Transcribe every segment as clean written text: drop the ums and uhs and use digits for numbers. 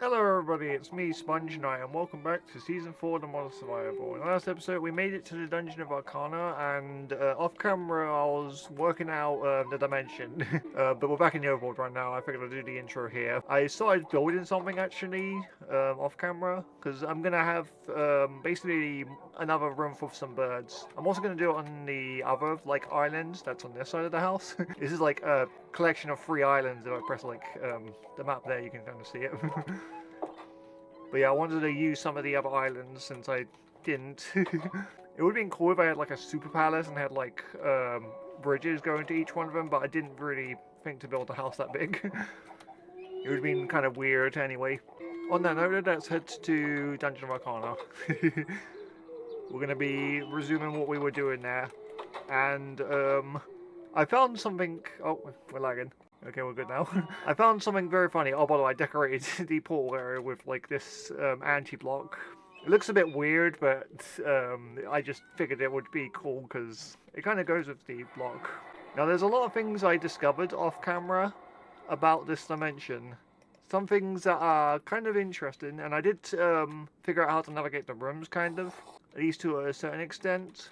Hello everybody, it's me, Sponge Knight, and welcome back to Season 4 of the Modern Survival. In the last episode, we made it to the Dungeon of Arcana, and off camera I was working out the dimension. But we're back in the overworld right now. I figured I'd do the intro here. I started building something actually, off camera, because I'm going to have basically another room for some birds. I'm also going to do it on the other, like, islands that's on this side of the house. This is like a collection of 3 islands. If I press, like, the map there, you can kind of see it. But yeah, I wanted to use some of the other islands since I didn't. It would have been cool if I had like a super palace and had like bridges going to each one of them, but I didn't really think to build a house that big. It would have been kind of weird anyway. On that note, let's head to Dungeon of Arcana. We're going to be resuming what we were doing there. And I found something... Oh, we're lagging. Okay, we're good now. I found something very funny. Oh, by the way, I decorated the portal area with like this anti-block. It looks a bit weird, but I just figured it would be cool because it kind of goes with the block. Now, there's a lot of things I discovered off camera about this dimension. Some things that are kind of interesting, and I did figure out how to navigate the rooms, kind of. At least to a certain extent.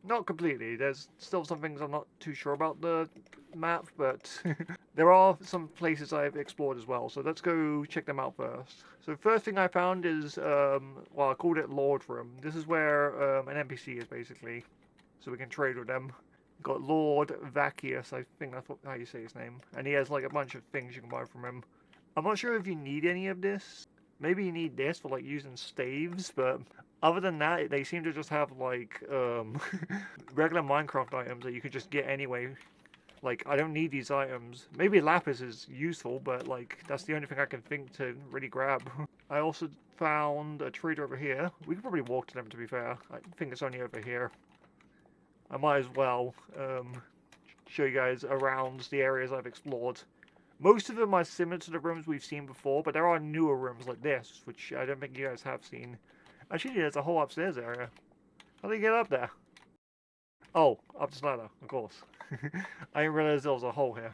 Not completely. There's still some things I'm not too sure about the map, but there are some places I've explored as well, so let's go check them out first. So first thing I found is, well, I called it Lord Room. This is where an NPC is basically, so we can trade with them. Got Lord Vacius, I think that's how you say his name, and he has like a bunch of things you can buy from him. I'm not sure if you need any of this. Maybe you need this for like using staves, but other than that, they seem to just have like regular Minecraft items that you can just get anyway. Like, I don't need these items. Maybe lapis is useful, but like that's the only thing I can think to really grab. I also found a trader over here. We could probably walk to them, to be fair. I think it's only over here. I might as well show you guys around the areas I've explored. Most of them are similar to the rooms we've seen before, but there are newer rooms like this, which I don't think you guys have seen. Actually, there's a whole upstairs area. How do you get up there? Oh, up this ladder, of course. I didn't realize there was a hole here.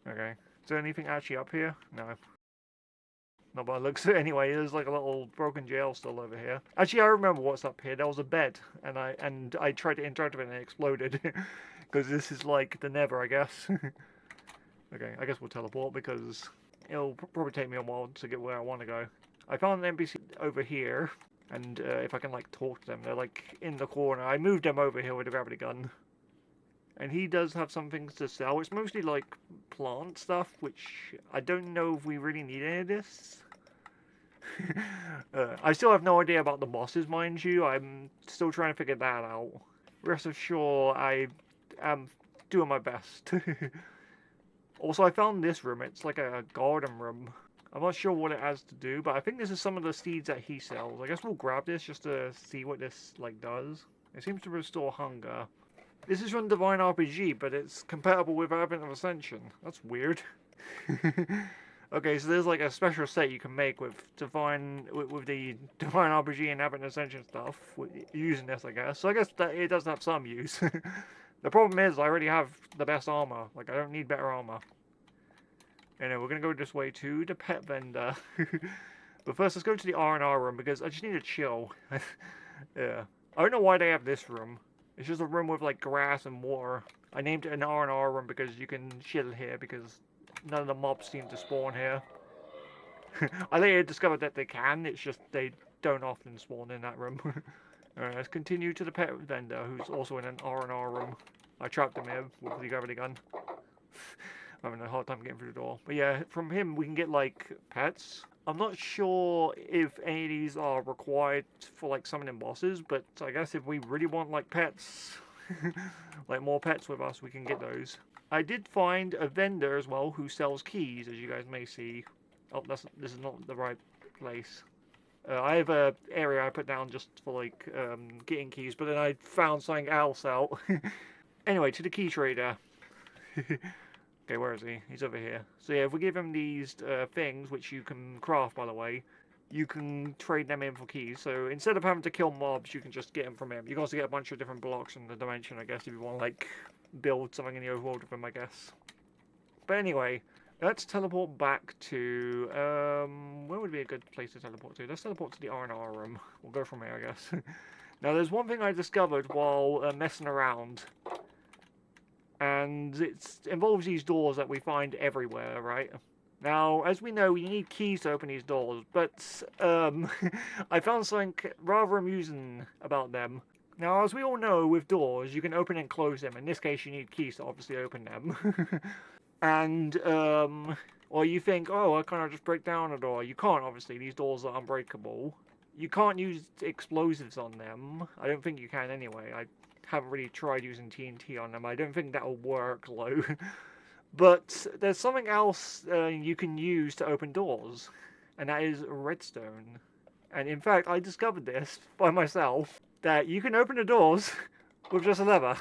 Okay. Is there anything actually up here? No. Not by the looks of it anyway. There's like a little broken jail still over here. Actually, I remember what's up here. There was a bed, and I tried to interact with it and it exploded. Because this is like the Nether, I guess. Okay, I guess we'll teleport because it'll probably take me a while to get where I want to go. I found an NPC over here, and if I can like talk to them, they're like in the corner. I moved them over here with a gravity gun. And he does have some things to sell. It's mostly like plant stuff, which I don't know if we really need any of this. I still have no idea about the bosses, mind you. I'm still trying to figure that out. Rest assured, I am doing my best. Also, I found this room. It's like a garden room. I'm not sure what it has to do, but I think this is some of the seeds that he sells. I guess we'll grab this just to see what this like does. It seems to restore hunger. This is from Divine RPG, but it's compatible with Advent of Ascension. That's weird. Okay, so there's like a special set you can make with with the Divine RPG and Advent Ascension stuff using this, I guess. So I guess that it does have some use. The problem is I already have the best armor. Like, I don't need better armor. Anyway, we're gonna go this way to the pet vendor. But first, let's go to the R&R room because I just need to chill. Yeah. I don't know why they have this room. It's just a room with like grass and water. I named it an R&R room because you can chill here because none of the mobs seem to spawn here. I later discovered that they can, it's just they don't often spawn in that room. Alright, let's continue to the pet vendor, who's also in an R&R room. I trapped him here with the gravity gun. I'm having a hard time getting through the door. But yeah, from him we can get like pets. I'm not sure if any of these are required for like summoning bosses, but I guess if we really want like pets, like more pets with us, we can get those. I did find a vendor as well who sells keys, as you guys may see. Oh, this is not the right place. I have a area I put down just for like getting keys, but then I found something else out. Anyway, to the key trader. Okay, where is he? He's over here. So yeah, if we give him these things, which you can craft, by the way, you can trade them in for keys. So instead of having to kill mobs, you can just get them from him. You can also get a bunch of different blocks in the dimension, I guess, if you want to like build something in the overworld with them, I guess. But anyway, Let's teleport back to, where would be a good place to teleport to? Let's teleport to the R&R room. We'll go from here, I guess. Now, there's one thing I discovered while messing around. And it involves these doors that we find everywhere, right? Now, as we know, you need keys to open these doors, but I found something rather amusing about them. Now, as we all know, with doors, you can open and close them. In this case, you need keys to obviously open them. And, or you think, oh, I can't just break down a door. You can't, obviously. These doors are unbreakable. You can't use explosives on them. I don't think you can anyway. I haven't really tried using TNT on them. I don't think that'll work, though. But there's something else you can use to open doors, and that is redstone. And in fact, I discovered this by myself, that you can open the doors with just a lever.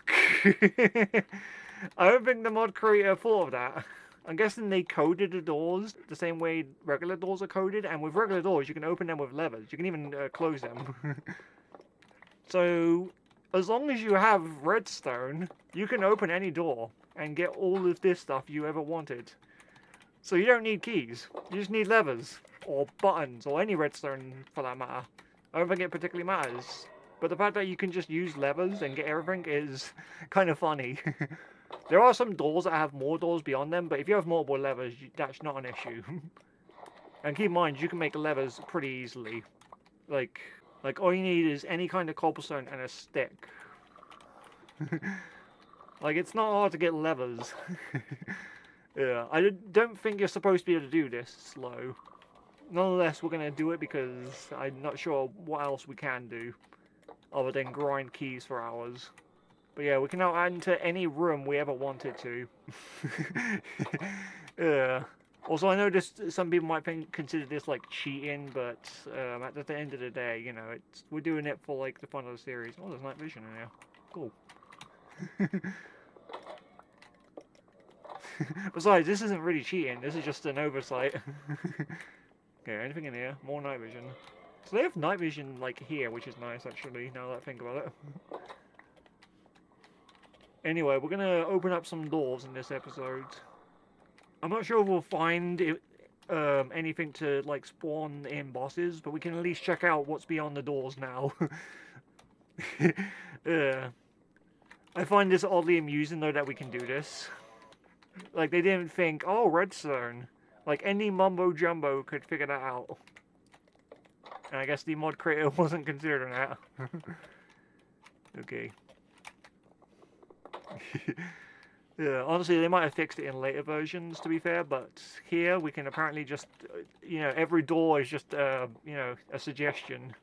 I don't think the mod creator thought of that. I'm guessing they coded the doors the same way regular doors are coded, and with regular doors you can open them with levers. You can even close them. So, as long as you have redstone, you can open any door and get all of this stuff you ever wanted. So you don't need keys. You just need levers, or buttons, or any redstone for that matter. I don't think it particularly matters. But the fact that you can just use levers and get everything is kind of funny. There are some doors that have more doors beyond them, but if you have multiple levers, that's not an issue. And keep in mind, you can make levers pretty easily. Like all you need is any kind of cobblestone and a stick. Like, it's not hard to get levers. Yeah, I don't think you're supposed to be able to do this slow. Nonetheless, we're going to do it because I'm not sure what else we can do other than grind keys for hours. But yeah, we can now add into any room we ever wanted to. Yeah. Also, I know some people might consider this like cheating, but at the end of the day, you know, we're doing it for like the fun of the series. Oh, there's night vision in here. Cool. Besides, this isn't really cheating. This is just an oversight. Okay, anything in here? More night vision. So they have night vision like here, which is nice actually. Now that I think about it. Anyway, we're gonna open up some doors in this episode. I'm not sure if we'll find anything to like spawn in bosses, but we can at least check out what's beyond the doors now. I find this oddly amusing though that we can do this. Like, they didn't think, oh, redstone. Like, any mumbo jumbo could figure that out. And I guess the mod creator wasn't considering that. Okay. Yeah, honestly, they might have fixed it in later versions, to be fair, but here we can apparently just, you know, every door is just, you know, a suggestion.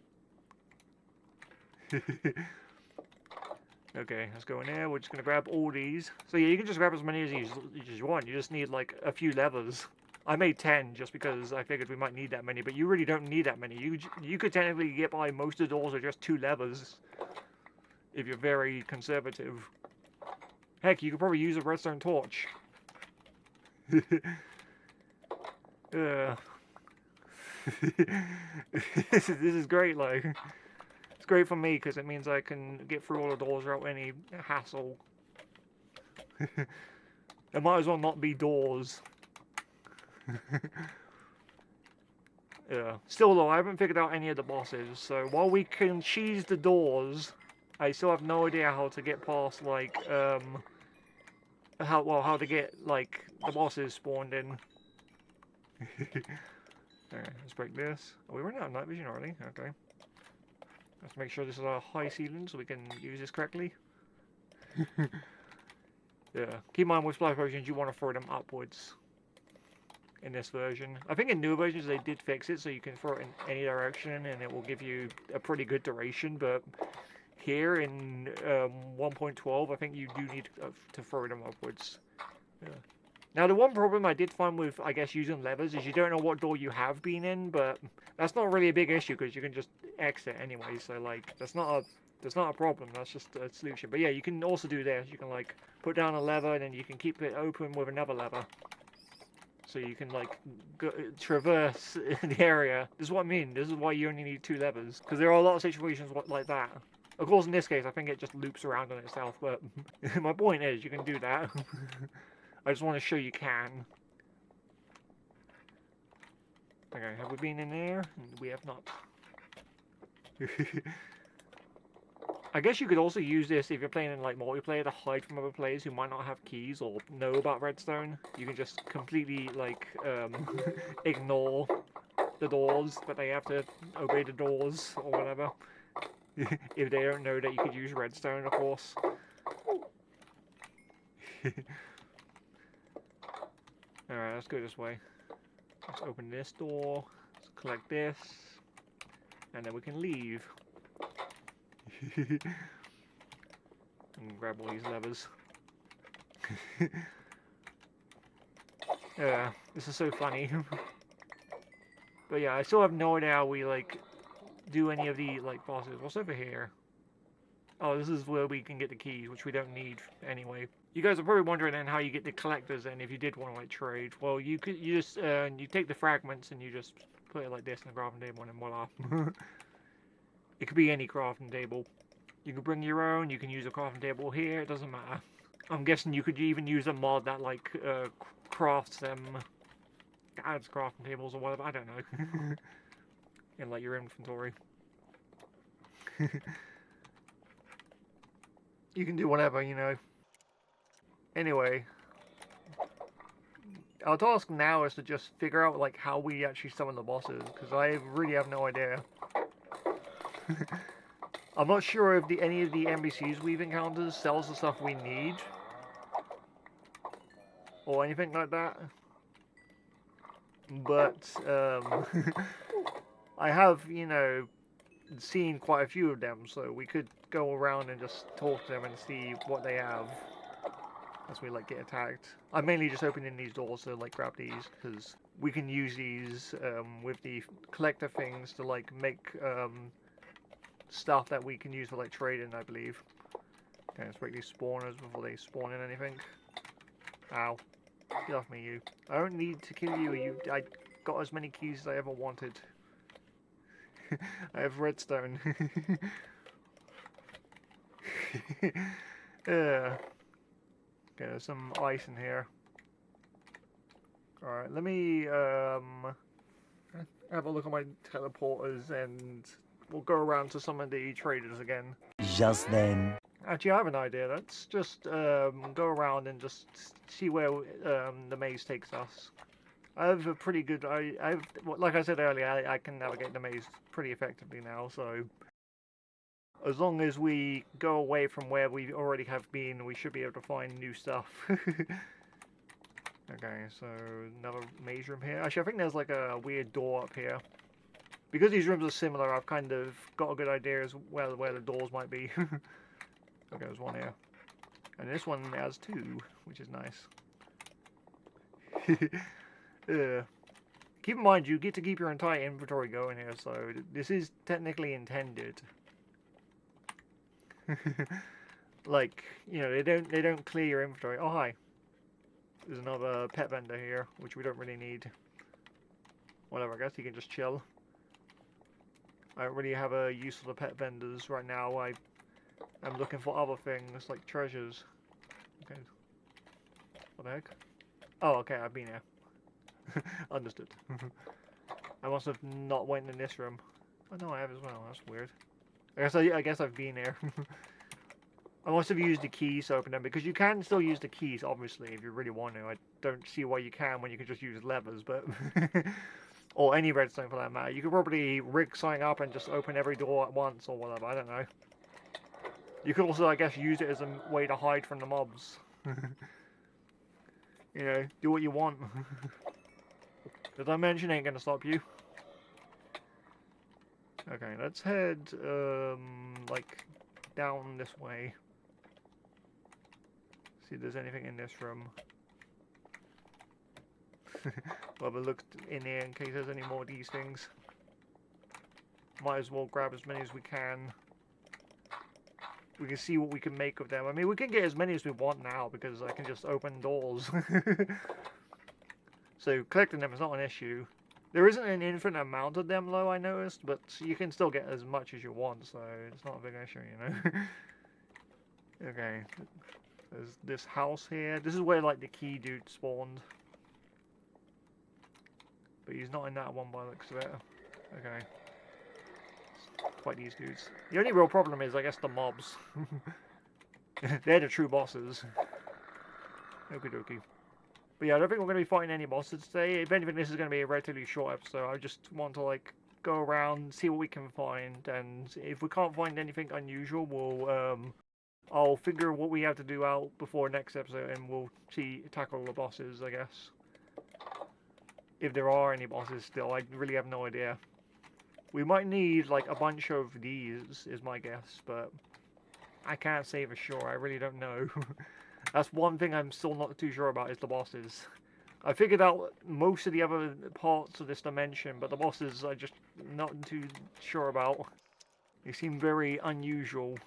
Okay, let's go in here. We're just going to grab all these. So yeah, you can just grab as many as you want. You just need like a few levers. I made 10 just because I figured we might need that many, but you really don't need that many. You could technically get by most of the doors with just 2 levers if you're very conservative. Heck, you could probably use a redstone torch. This is great, like. It's great for me because it means I can get through all the doors without any hassle. There might as well not be doors. Yeah. Still though, I haven't figured out any of the bosses, so while we can cheese the doors, I still have no idea how to get past, like, how to get, like, the bosses spawned in. Alright, let's break this. Are we running out of night vision already? Okay. Let's make sure this is our high ceiling so we can use this correctly. Yeah. Keep in mind with splash potions you want to throw them upwards in this version. I think in newer versions they did fix it so you can throw it in any direction and it will give you a pretty good duration, but here in 1.12 I think you do need to throw them upwards. Yeah. Now the one problem I did find with, I guess, using levers is you don't know what door you have been in, but that's not really a big issue because you can just exit anyway, so like that's not a problem, that's just a solution. But yeah, you can also do this, you can like put down a lever and then you can keep it open with another lever. So you can like traverse the area. This is what I mean, this is why you only need 2 levers, because there are a lot of situations like that. Of course in this case I think it just loops around on itself, but my point is you can do that. I just want to show you can. Okay, have we been in there? We have not. I guess you could also use this if you're playing in like multiplayer to hide from other players who might not have keys or know about redstone. You can just completely like ignore the doors, but they have to obey the doors or whatever. If they don't know that you could use redstone, of course. Alright, let's go this way. Let's open this door, let's collect this, and then we can leave. And grab all these levers. Yeah, this is so funny. But yeah, I still have no idea how we like do any of the like bosses. What's over here? Oh, this is where we can get the keys, which we don't need anyway. You guys are probably wondering then how you get the collectors then if you did want to like trade. Well, you just you take the fragments and you just put it like this in the crafting table and then voila. It could be any crafting table. You can bring your own. You can use a crafting table here. It doesn't matter. I'm guessing you could even use a mod that like crafts them, adds crafting tables or whatever. I don't know. In like your inventory. You can do whatever, you know. Anyway, our task now is to just figure out like how we actually summon the bosses, because I really have no idea. I'm not sure if any of the NPCs we've encountered sells the stuff we need, or anything like that. But I have, you know, seen quite a few of them, so we could go around and just talk to them and see what they have as we like get attacked. I'm mainly just opening these doors to like grab these because we can use these with the collector things to like make stuff that we can use for like trading, I believe. Okay, let's break these spawners before they spawn in anything. Ow. Get off me, you. I don't need to kill you. I got as many keys as I ever wanted. I have redstone. Yeah. Okay, there's some ice in here. Alright, let me have a look at my teleporters and we'll go around to some of the traders again. Just then. Actually, I have an idea. Let's just go around and just see where the maze takes us. I have a pretty good... like I said earlier, I can navigate the maze pretty effectively now, so... As long as we go away from where we already have been, we should be able to find new stuff. Okay, so another maze room here. Actually, I think there's like a weird door up here. Because these rooms are similar, I've kind of got a good idea as well where the doors might be. Okay, there's one here. And this one has two, which is nice. Keep in mind, you get to keep your entire inventory going here, so this is technically intended. Like, you know, they don't clear your inventory. Oh, hi. There's another pet vendor here, which we don't really need. Whatever, I guess you can just chill. I don't really have a use for the pet vendors right now. I'm looking for other things, like treasures. Okay. What the heck? Oh, okay, I've been here. Understood. I must have not went in this room. Oh, no, I have as well. That's weird. I guess I've been here. I must have used the keys to open them, because you can still use the keys, obviously, if you really want to. I don't see why you can when you can just use levers, but... or any redstone for that matter. You could probably rig something up and just open every door at once, or whatever, I don't know. You could also, I guess, use it as a way to hide from the mobs. You know, do what you want. The dimension ain't gonna stop you. Okay, let's head, like, down this way. See if there's anything in this room. We'll have a look in here in case there's any more of these things. Might as well grab as many as we can. We can see what we can make of them. I mean, we can get as many as we want now because I can just open doors. So collecting them is not an issue. There isn't an infinite amount of them though, I noticed, but you can still get as much as you want, so it's not a big issue, you know. Okay, there's this house here. This is where like the key dude spawned. But he's not in that one by the looks of it. Okay. Let's fight these dudes. The only real problem is, I guess, the mobs. They're the true bosses. Okie dokie. But yeah, I don't think we're going to be fighting any bosses today. If anything, this is going to be a relatively short episode. I just want to, like, go around, see what we can find, and if we can't find anything unusual, we'll, I'll figure what we have to do out before next episode, and we'll tackle the bosses, I guess. If there are any bosses still, I really have no idea. We might need, like, a bunch of these, is my guess, but I can't say for sure. I really don't know. That's one thing I'm still not too sure about, is the bosses. I figured out most of the other parts of this dimension, but the bosses I'm just not too sure about. They seem very unusual.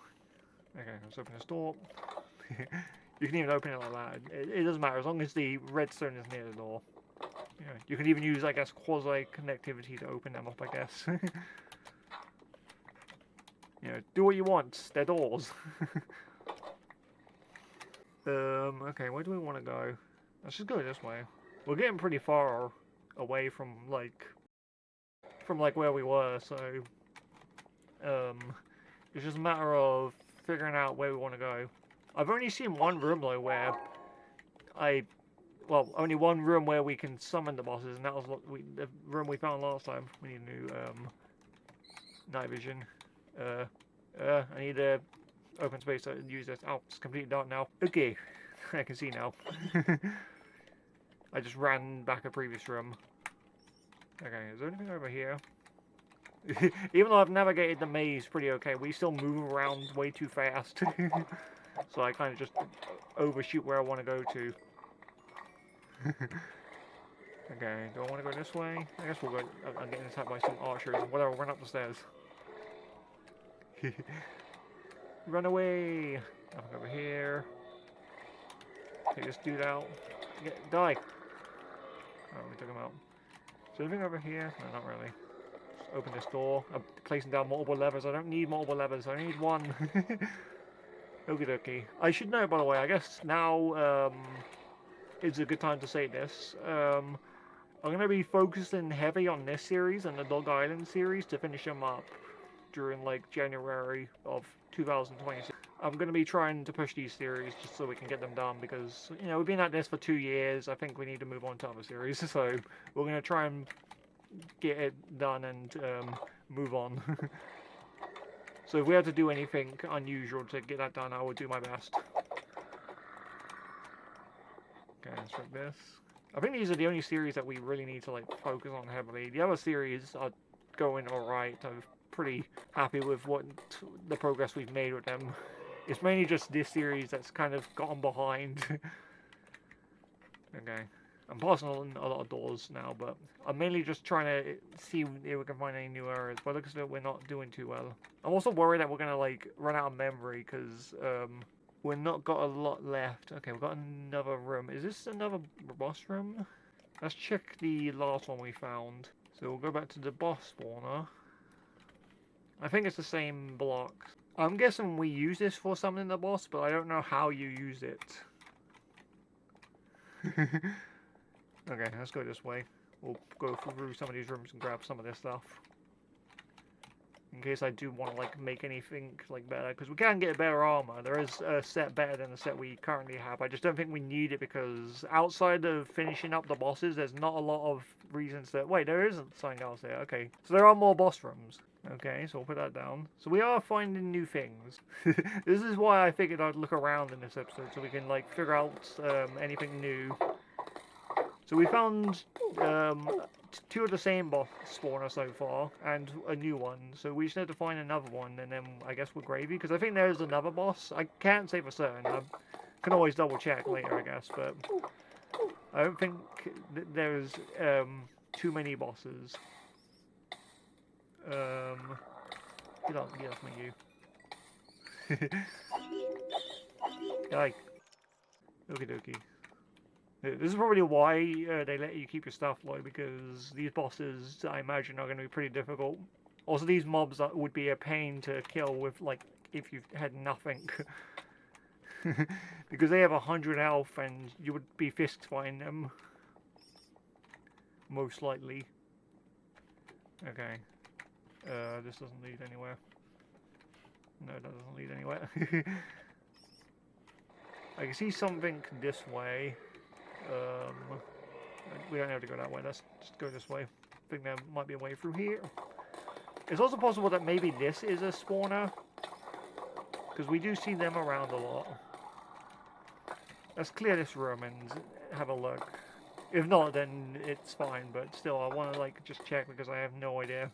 Okay, let's open this door. You can even open it like that. It doesn't matter, as long as the redstone is near the door. Yeah, you can even use, I guess, quasi-connectivity to open them up, I guess. You know, do what you want. They're doors. Okay, where do we want to go? Let's just go this way. We're getting pretty far away from where we were, so it's just a matter of figuring out where we want to go. I've only seen one room though where only one room where we can summon the bosses, and that was the room we found last time. We need a new night vision. I need a open space to use this. Oh, it's completely dark now. Okay, I can see now. I just ran back a previous room. Okay, is there anything over here? Even though I've navigated the maze pretty okay, we still move around way too fast. So I kind of just overshoot where I want to go to. Okay, do I want to go this way? I guess we'll go. I'm getting attacked by some archers. Whatever, run up the stairs. Run away! Nothing over here. Take this dude out. Die! Oh, we took him out. Is there anything over here? No, not really. Just open this door. I'm placing down multiple levers. I don't need multiple levers. I need one. Okie dokie. I should know, by the way, I guess now is a good time to say this. I'm going to be focusing heavy on this series and the Dog Island series to finish them up during, like, January of 2026. I'm going to be trying to push these series just so we can get them done because, you know, we've been at this for 2 years. I think we need to move on to other series, so we're going to try and get it done and move on. So if we have to do anything unusual to get that done, I will do my best. Okay, let's check this. I think these are the only series that we really need to, like, focus on heavily. The other series are going alright. I'm pretty happy with the progress we've made with them. It's mainly just this series that's kind of gotten behind. Okay. I'm passing on a lot of doors now, but I'm mainly just trying to see if we can find any new areas. But looks like we're not doing too well. I'm also worried that we're going to, like, run out of memory because we've not got a lot left. Okay, we've got another room. Is this another boss room? Let's check the last one we found. So we'll go back to the boss spawner. I think it's the same blocks. I'm guessing we use this for summoning the boss, but I don't know how you use it. Okay, let's go this way. We'll go through some of these rooms and grab some of this stuff. In case I do want to, like, make anything, like, better. Because we can get better armor. There is a set better than the set we currently have. I just don't think we need it because outside of finishing up the bosses, there's not a lot of reasons that... Wait, there isn't something else there. Okay, so there are more boss rooms. Okay, so we'll put that down. So we are finding new things. This is why I figured I'd look around in this episode so we can, like, figure out anything new. So we found 2 of the same boss spawner so far, and a new one. So we just need to find another one, and then I guess we're gravy. Because I think there's another boss. I can't say for certain. I can always double check later, I guess. But I don't think there's too many bosses. Get off me, you. Die. Okie dokie. This is probably why they let you keep your stuff low, because these bosses, I imagine, are going to be pretty difficult. Also, these mobs would be a pain to kill with, like, if you had nothing. Because they have 100 health, and you would be fist fighting them. Most likely. Okay. This doesn't lead anywhere. No, that doesn't lead anywhere. I can see something this way. We don't have to go that way. Let's just go this way. I think there might be a way through here. It's also possible that maybe this is a spawner, because we do see them around a lot. Let's clear this room and have a look. If not, then it's fine, but still, I want to like just check because I have no idea.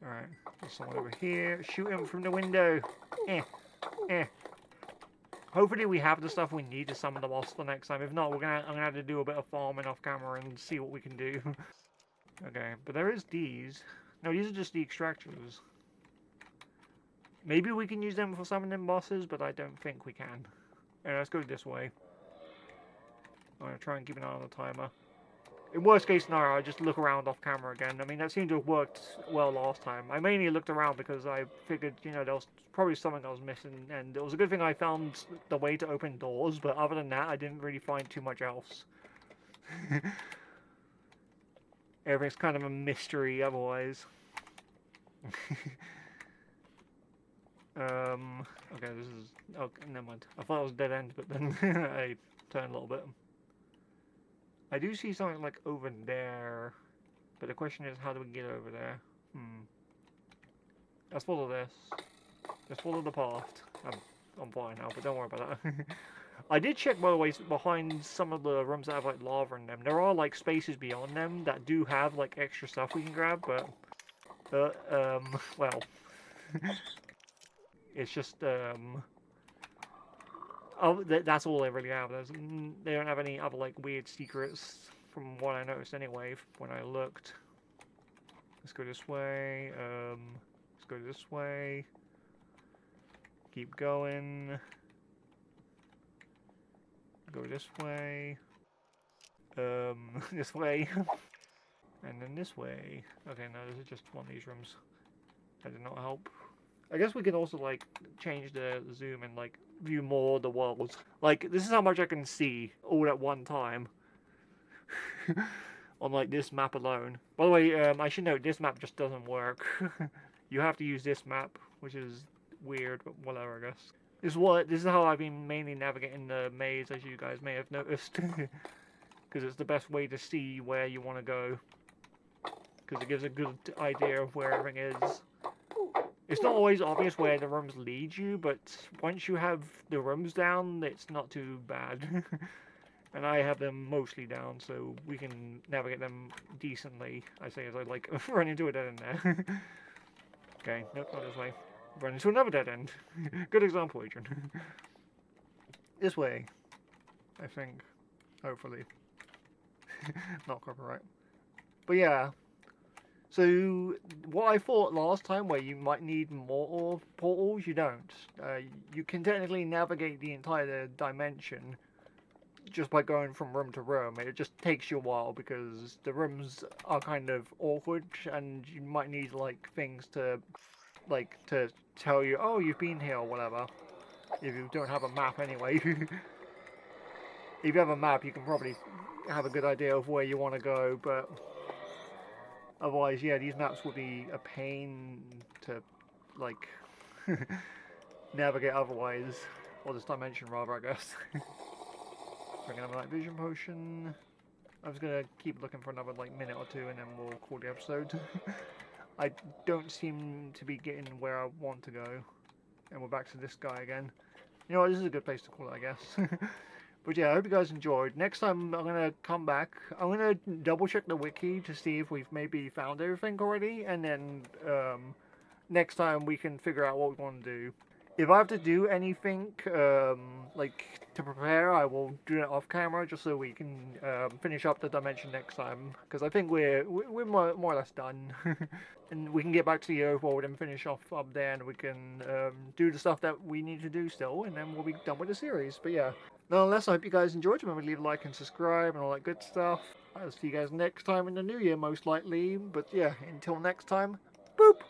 Alright, there's someone over here. Shoot him from the window. Hopefully we have the stuff we need to summon the boss the next time. If not, I'm gonna have to do a bit of farming off camera and see what we can do. Okay, but there is these. No, these are just the extractors. Maybe we can use them for summoning bosses, but I don't think we can. Alright, let's go this way. I'm gonna try and keep an eye on the timer. In worst case scenario, I just look around off camera again. I mean, that seemed to have worked well last time. I mainly looked around because I figured, you know, there was probably something I was missing, and it was a good thing I found the way to open doors, but other than that, I didn't really find too much else. Everything's kind of a mystery otherwise. Okay, this is... Oh, never mind. I thought it was dead end, but then I turned a little bit. I do see something like over there, but the question is, how do we get over there? Let's follow this. Let's follow the path. I'm fine now, but don't worry about that. I did check, by the way, behind some of the rooms that have like lava in them. There are like spaces beyond them that do have like extra stuff we can grab, but well, it's just oh, that's all they really have. They don't have any other like weird secrets, from what I noticed anyway when I looked. Let's go this way. Let's go this way. Keep going. Go this way. This way. And then this way. Okay, no, this is just one of these rooms. That did not help. I guess we can also like change the zoom and like view more of the world. Like, this is how much I can see all at one time. On like this map alone. By the way, I should note this map just doesn't work. You have to use this map, which is weird, but whatever, I guess. This is how I've been mainly navigating the maze, as you guys may have noticed. Because it's the best way to see where you want to go. Because it gives a good idea of where everything is. It's not always obvious where the rooms lead you, but once you have the rooms down, it's not too bad. And I have them mostly down, so we can navigate them decently. I say as I like run into a dead end there. Okay, nope, not this way. Run into another dead end. Good example, Adrian. This way, I think. Hopefully. Not copyright. But yeah. So, what I thought last time, where you might need more portals, you don't. You can technically navigate the entire dimension just by going from room to room. It just takes you a while because the rooms are kind of awkward, and you might need like things to tell you, oh, you've been here or whatever. If you don't have a map anyway. If you have a map, you can probably have a good idea of where you want to go, but otherwise, yeah, these maps would be a pain to like navigate otherwise, or this dimension rather, I guess. We're gonna have a night vision potion. I'm just gonna keep looking for another like minute or two, and then we'll call the episode. I don't seem to be getting where I want to go, and we're back to this guy again. You know what, this is a good place to call it, I guess. But yeah, I hope you guys enjoyed. Next time I'm gonna come back. I'm gonna double check the wiki to see if we've maybe found everything already, and then next time we can figure out what we want to do. If I have to do anything like to prepare, I will do it off camera just so we can finish up the dimension next time. Because I think we're more or less done, and we can get back to the overworld and finish off up there, and we can do the stuff that we need to do still, and then we'll be done with the series. But yeah, nonetheless, I hope you guys enjoyed. Remember to leave a like and subscribe and all that good stuff. I'll see you guys next time in the new year, most likely. But yeah, until next time, boop.